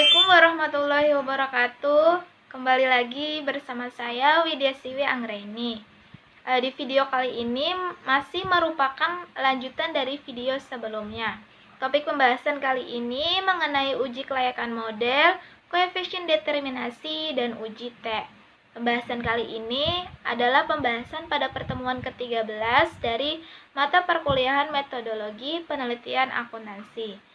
Assalamualaikum warahmatullahi wabarakatuh. Kembali lagi bersama saya Widya Siwi Anggreni. Di video kali ini masih merupakan lanjutan dari video sebelumnya. Topik pembahasan kali ini mengenai uji kelayakan model, koefisien determinasi, dan uji T. Pembahasan kali ini adalah pembahasan pada pertemuan ke-13 dari mata perkuliahan metodologi penelitian akuntansi.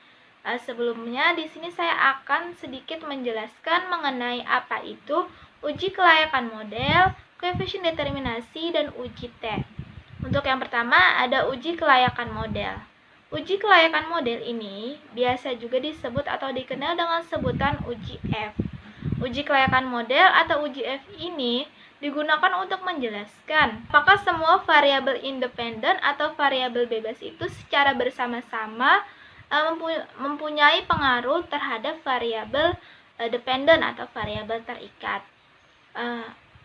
Sebelumnya, di sini saya akan sedikit menjelaskan mengenai apa itu uji kelayakan model, koefisien determinasi, dan uji T. Untuk yang pertama, ada uji kelayakan model. Uji kelayakan model ini biasa juga disebut atau dikenal dengan sebutan uji F. Uji kelayakan model atau uji F ini digunakan untuk menjelaskan apakah semua variabel independen atau variabel bebas itu secara bersama-sama mempunyai pengaruh terhadap variabel dependen atau variabel terikat.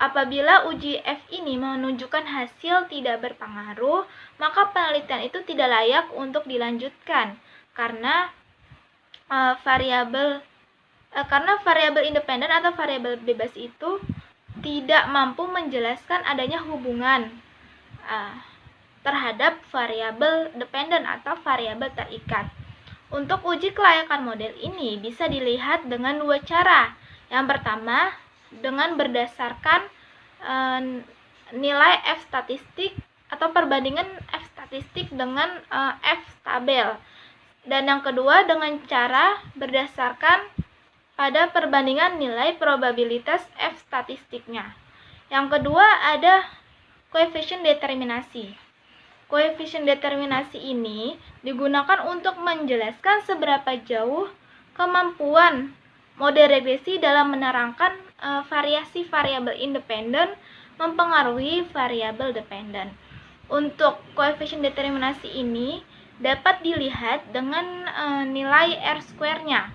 Apabila uji F ini menunjukkan hasil tidak berpengaruh, maka penelitian itu tidak layak untuk dilanjutkan karena variabel independen atau variabel bebas itu tidak mampu menjelaskan adanya hubungan terhadap variabel dependen atau variabel terikat. Untuk uji kelayakan model ini bisa dilihat dengan dua cara. Yang pertama, dengan berdasarkan nilai F statistik atau perbandingan F statistik dengan F tabel. Dan yang kedua, dengan cara berdasarkan pada perbandingan nilai probabilitas F statistiknya. Yang kedua, ada koefisien determinasi. Koefisien determinasi ini digunakan untuk menjelaskan seberapa jauh kemampuan model regresi dalam menerangkan variasi variabel independen mempengaruhi variabel dependen. Untuk koefisien determinasi ini dapat dilihat dengan nilai R-square-nya.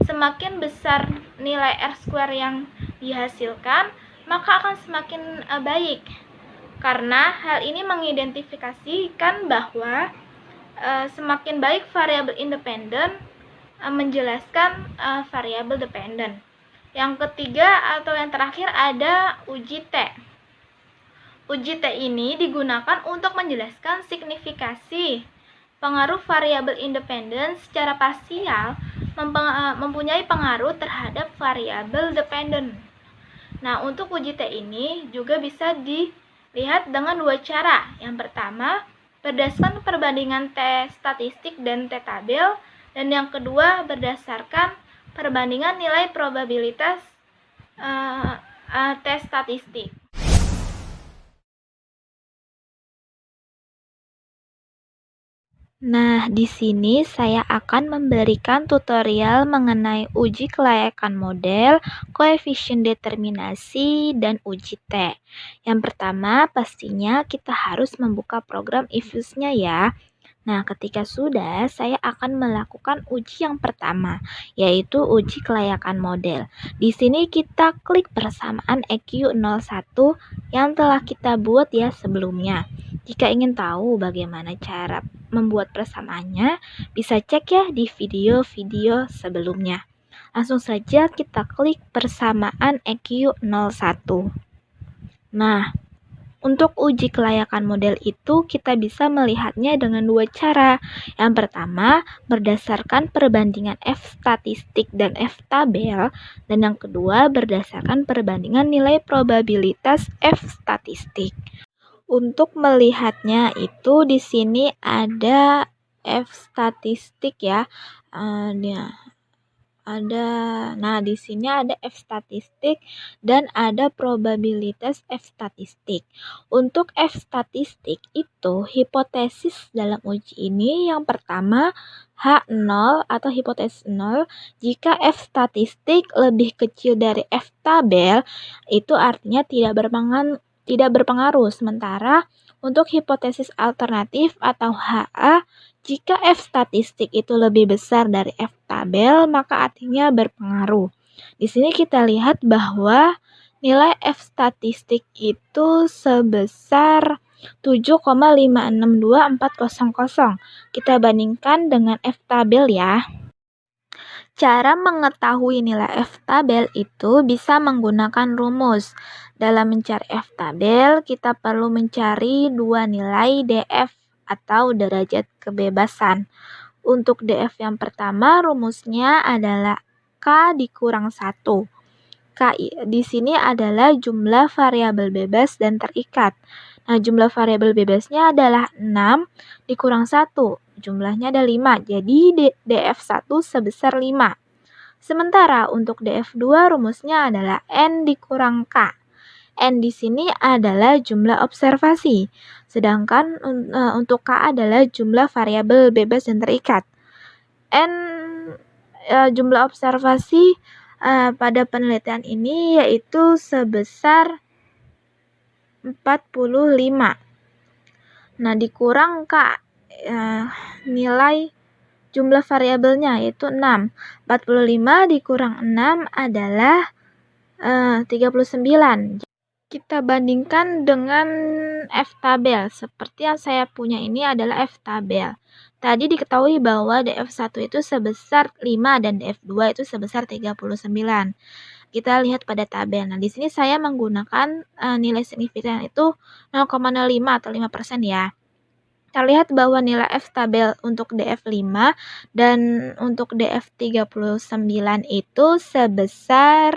Semakin besar nilai R-square yang dihasilkan, maka akan semakin baik. Karena hal ini mengidentifikasikan bahwa semakin baik variabel independen menjelaskan variabel dependen. Yang ketiga atau yang terakhir ada uji T. Uji T ini digunakan untuk menjelaskan signifikasi pengaruh variabel independen secara parsial mempunyai pengaruh terhadap variabel dependen. Nah, untuk uji T ini juga bisa dilihat dengan dua cara. Yang pertama, berdasarkan perbandingan T statistik dan T tabel, dan yang kedua berdasarkan perbandingan nilai probabilitas T statistik. Nah, di sini saya akan memberikan tutorial mengenai uji kelayakan model, koefisien determinasi, dan uji T. Yang pertama, pastinya kita harus membuka program Ifuse-nya ya. Nah, ketika sudah, saya akan melakukan uji yang pertama, yaitu uji kelayakan model. Di sini kita klik persamaan EQ01 yang telah kita buat ya sebelumnya. Jika ingin tahu bagaimana cara membuat persamaannya, bisa cek ya di video-video sebelumnya. Langsung saja kita klik persamaan EQ01. Nah, untuk uji kelayakan model itu kita bisa melihatnya dengan dua cara. Yang pertama, berdasarkan perbandingan F statistik dan F tabel, dan yang kedua berdasarkan perbandingan nilai probabilitas F statistik. Untuk melihatnya itu di sini ada F statistik ya. Di sini ada F statistik dan ada probabilitas F statistik. Untuk F statistik itu hipotesis dalam uji ini yang pertama H0 atau hipotesis 0. Jika F statistik lebih kecil dari F tabel, itu artinya tidak berpengaruh. Sementara untuk hipotesis alternatif atau HA, jika F statistik itu lebih besar dari F tabel, maka artinya berpengaruh. Di sini kita lihat bahwa nilai F statistik itu sebesar 7,562400. Kita bandingkan dengan F tabel ya. Cara mengetahui nilai F-tabel itu bisa menggunakan rumus. Dalam mencari F-tabel, kita perlu mencari dua nilai DF atau derajat kebebasan. Untuk DF yang pertama, rumusnya adalah K dikurang 1. K di sini adalah jumlah variabel bebas dan terikat. Nah, jumlah variabel bebasnya adalah 6 dikurang 1. Jumlahnya ada 5, jadi DF1 sebesar 5. Sementara untuk DF2 rumusnya adalah N dikurang K. N di sini adalah jumlah observasi, sedangkan untuk K adalah jumlah variabel bebas dan terikat. N jumlah observasi pada penelitian ini yaitu sebesar 45. Nah, dikurang K nilai jumlah variabelnya yaitu 6. 45 dikurang 6 adalah 39. Kita bandingkan dengan F-tabel. Seperti yang saya punya ini adalah F-tabel. Tadi diketahui bahwa DF1 itu sebesar 5 dan DF2 itu sebesar 39. Kita lihat pada tabel. Nah, di sini saya menggunakan nilai signifikan itu 0,05 atau 5% ya. Kita lihat bahwa nilai F-tabel untuk DF5 dan untuk DF39 itu sebesar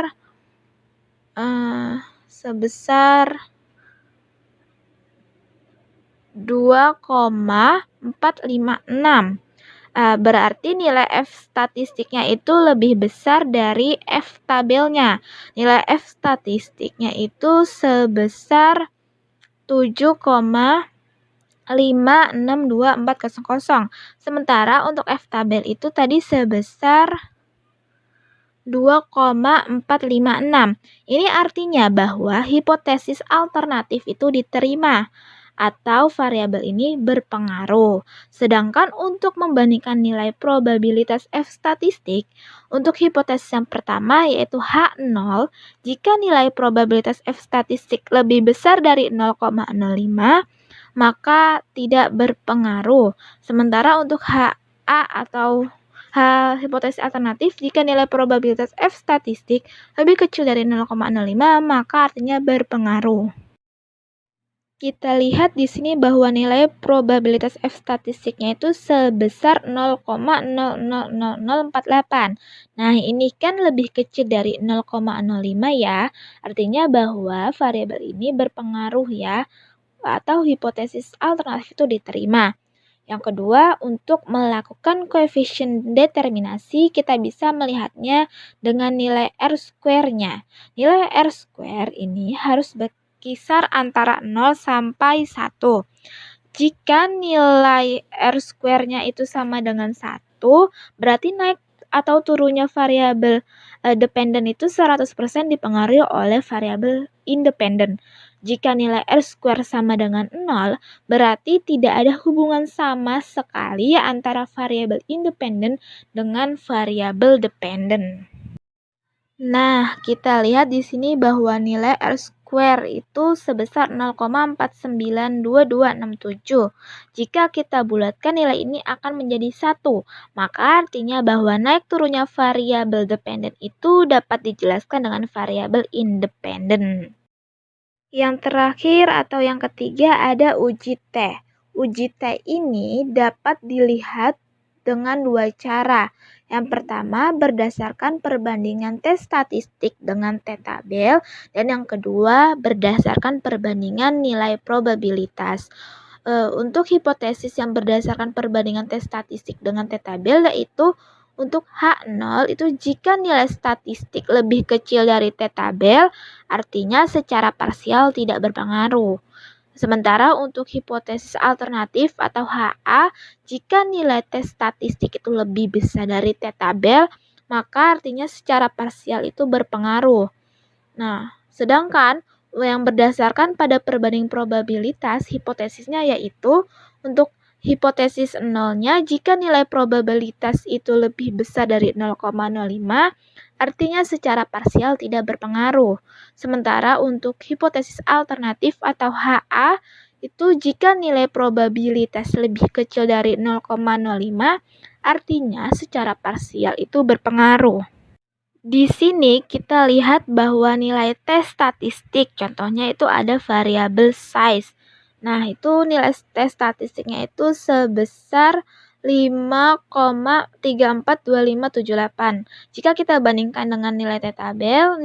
2,456. Berarti nilai F statistiknya itu lebih besar dari F tabelnya. Nilai F statistiknya itu sebesar 7,562400. Sementara untuk F tabel itu tadi sebesar 2,456. Ini artinya bahwa hipotesis alternatif itu diterima atau variabel ini berpengaruh. Sedangkan untuk membandingkan nilai probabilitas F statistik, untuk hipotesis yang pertama yaitu H0, jika nilai probabilitas F statistik lebih besar dari 0,05, maka tidak berpengaruh. Sementara untuk HA atau hipotesis alternatif, jika nilai probabilitas F statistik lebih kecil dari 0,05, maka artinya berpengaruh. Kita lihat di sini bahwa nilai probabilitas F statistiknya itu sebesar 0,000048. Nah, ini kan lebih kecil dari 0,05 ya. Artinya bahwa variabel ini berpengaruh ya, atau hipotesis alternatif itu diterima. Yang kedua, untuk melakukan koefisien determinasi, kita bisa melihatnya dengan nilai R-square-nya. Nilai R-square ini harus berkisar antara 0 sampai 1. Jika nilai R-square-nya itu sama dengan 1, berarti naik atau turunnya variabel dependen itu 100% dipengaruhi oleh variabel independen. Jika nilai R-square sama dengan 0, berarti tidak ada hubungan sama sekali antara variabel independen dengan variabel dependen. Nah, kita lihat di sini bahwa nilai R-square itu sebesar 0,492267. Jika kita bulatkan, nilai ini akan menjadi 1. Maka artinya bahwa naik turunnya variabel dependen itu dapat dijelaskan dengan variabel independen. Yang terakhir atau yang ketiga ada uji T. Uji T ini dapat dilihat dengan dua cara. Yang pertama berdasarkan perbandingan T statistik dengan T tabel, dan yang kedua berdasarkan perbandingan nilai probabilitas. Untuk hipotesis yang berdasarkan perbandingan T statistik dengan T tabel yaitu untuk H0 itu jika nilai statistik lebih kecil dari T tabel, artinya secara parsial tidak berpengaruh. Sementara untuk hipotesis alternatif atau HA, jika nilai T statistik itu lebih besar dari T tabel, maka artinya secara parsial itu berpengaruh. Nah, sedangkan yang berdasarkan pada perbanding probabilitas, hipotesisnya yaitu untuk hipotesis nolnya, jika nilai probabilitas itu lebih besar dari 0,05, artinya secara parsial tidak berpengaruh. Sementara untuk hipotesis alternatif atau HA itu jika nilai probabilitas lebih kecil dari 0,05, artinya secara parsial itu berpengaruh. Di sini kita lihat bahwa nilai tes statistik, contohnya itu ada variabel size. Nah, itu nilai tes statistiknya itu sebesar 5,342578. Jika kita bandingkan dengan nilai T tabel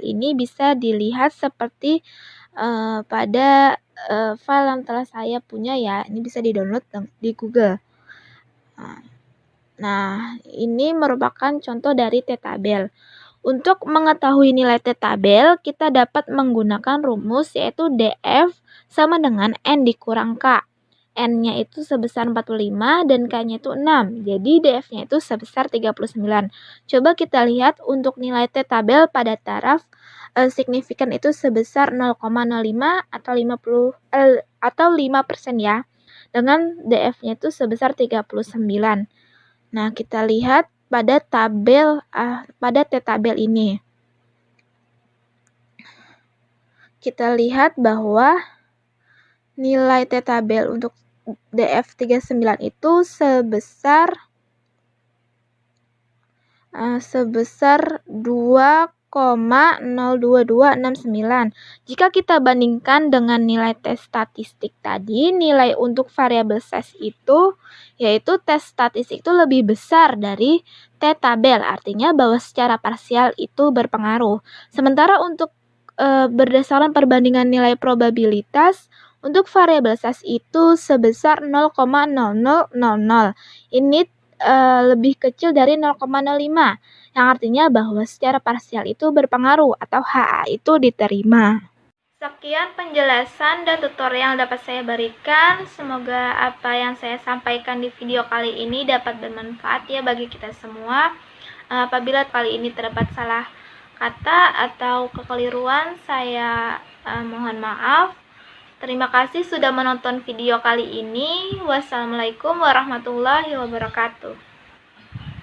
ini bisa dilihat seperti pada file yang telah saya punya ya. Ini bisa di-download di Google. Nah, ini merupakan contoh dari T-tabel. Untuk mengetahui nilai T-tabel, kita dapat menggunakan rumus yaitu DF sama dengan N dikurang K. N-nya itu sebesar 45 dan K-nya itu 6. Jadi DF-nya itu sebesar 39. Coba kita lihat untuk nilai T-tabel pada taraf signifikan itu sebesar 0,05 atau 5% ya. Dengan DF-nya itu sebesar 39. Nah, kita lihat pada T-tabel ini. Kita lihat bahwa nilai T-tabel untuk DF39 itu sebesar 2,02269. Jika kita bandingkan dengan nilai tes statistik tadi, nilai untuk variabel size itu yaitu tes statistik itu lebih besar dari T-tabel, artinya bahwa secara parsial itu berpengaruh. Sementara untuk berdasarkan perbandingan nilai probabilitas untuk variabel size itu sebesar 0,0000. Ini lebih kecil dari 0,05, yang artinya bahwa secara parsial itu berpengaruh atau HA itu diterima. Sekian penjelasan dan tutorial yang dapat saya berikan. Semoga apa yang saya sampaikan di video kali ini dapat bermanfaat ya bagi kita semua. Apabila kali ini terdapat salah kata atau kekeliruan, saya mohon maaf. Terima kasih sudah menonton video kali ini. Wassalamualaikum warahmatullahi wabarakatuh.